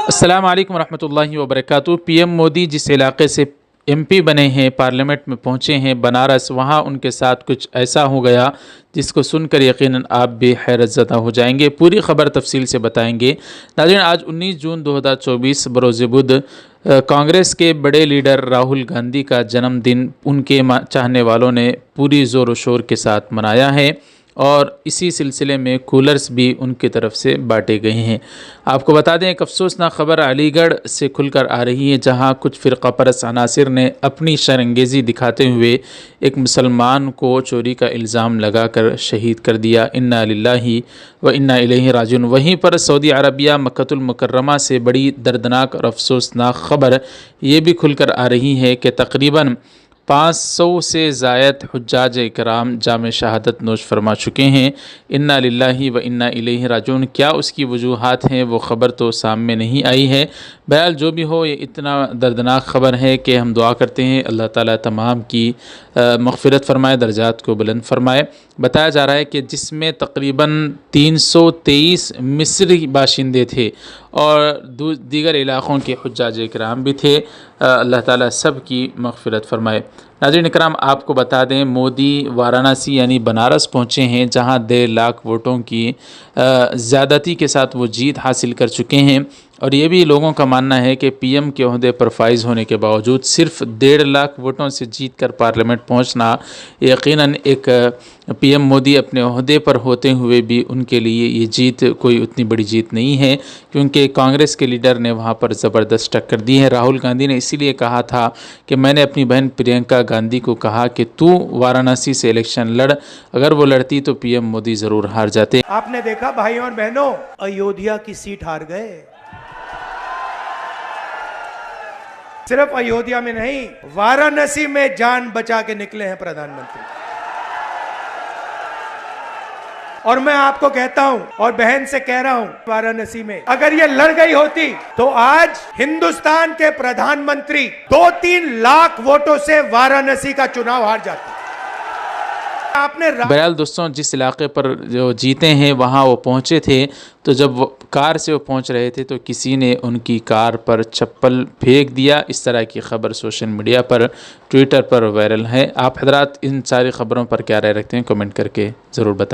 अस्सलाम वालेकुम रहमतुल्लाहि व बरकातुहू। पीएम मोदी जिस इलाके से एमपी बने हैं, पार्लियामेंट में पहुंचे हैं बनारस, वहां उनके साथ कुछ ऐसा हो गया जिसको सुनकर यकीनन आप भी हैरत ज़दा हो जाएंगे। पूरी खबर तफसील से बताएंगे। नाज़रीन, आज 19 जून 2024 बरोज़ बुध कांग्रेस के बड़े लीडर राहुल गांधी का जन्मदिन उनके चाहने वालों ने पूरी ज़ोर व शोर के साथ मनाया है और इसी सिलसिले में कूलर्स भी उनकी तरफ से बांटे गए हैं। आपको बता दें, एक अफसोसनाक खबर अलीगढ़ से खुलकर आ रही है, जहां कुछ फ़िरक़ा परस्त अनासिर ने अपनी शरंगेज़ी दिखाते हुए एक मुसलमान को चोरी का इल्ज़ाम लगाकर शहीद कर दिया। इन्ना लिल्लाहि व इन्ना इलैहि राजिऊन। वहीं पर सऊदी अरबिया मक्कतुल मुकर्रमा से बड़ी दर्दनाक और अफसोसनाक खबर ये भी खुलकर आ रही है कि तकरीबन 500 से ज़ायद हुज्जाज इकराम जाम शहादत नोश फरमा चुके हैं। इन्ना लिल्लाहि व इन्ना इलैहि राजिऊन। क्या उसकी वजूहात हैं वो ख़बर तो सामने नहीं आई है। बहरहाल जो भी हो, ये इतना दर्दनाक ख़बर है कि हम दुआ करते हैं अल्लाह ताला तमाम की मग़फ़िरत फ़रमाए, दर्जात को बुलंद फ़रमाए। बताया जा रहा है कि जिसमें तकरीबन 323 मिस्री बाशिंदे थे और दीगर इलाक़ों के हुज्जाज इकराम भी थे। अल्लाह ताला सब की मग़फ़िरत फ़रमाए। नाज़रीन इकराम, आपको बता दें, मोदी वाराणसी यानी बनारस पहुँचे हैं, जहाँ 1.5 लाख वोटों की ज़्यादती के साथ वो जीत हासिल कर चुके हैं। और ये भी लोगों का मानना है कि पीएम के ओहदे पर फाइज़ होने के बावजूद सिर्फ 1.5 लाख वोटों से जीत कर पार्लियामेंट पहुँचना यकीनन एक पीएम मोदी अपने ओहदे पर होते हुए भी उनके लिए ये जीत कोई उतनी बड़ी जीत नहीं है, क्योंकि कांग्रेस के लीडर ने वहाँ पर ज़बरदस्त टक्कर दी है। राहुल गांधी ने इसीलिए कहा था कि मैंने अपनी बहन प्रियंका गांधी को कहा कि तू वाराणसी से इलेक्शन लड़, अगर वो लड़ती तो पीएम मोदी ज़रूर हार जाते। आपने देखा भाइयों और बहनों, अयोध्या की सीट हार गए। सिर्फ अयोध्या में नहीं, वाराणसी में जान बचा के निकले हैं प्रधानमंत्री। और मैं आपको कहता हूं और बहन से कह रहा हूं, वाराणसी में अगर ये लड़ गई होती तो आज हिंदुस्तान के प्रधानमंत्री 2-3 लाख वोटों से वाराणसी का चुनाव हार जाते। आपने बहरहाल दोस्तों, जिस इलाके पर जो जीते हैं वहाँ वो पहुँचे थे, तो जब वो कार से वो पहुँच रहे थे तो किसी ने उनकी कार पर चप्पल फेंक दिया। इस तरह की खबर सोशल मीडिया पर, ट्विटर पर वायरल है। आप हजरात इन सारी खबरों पर क्या राय रखते हैं, कमेंट करके ज़रूर बताएं।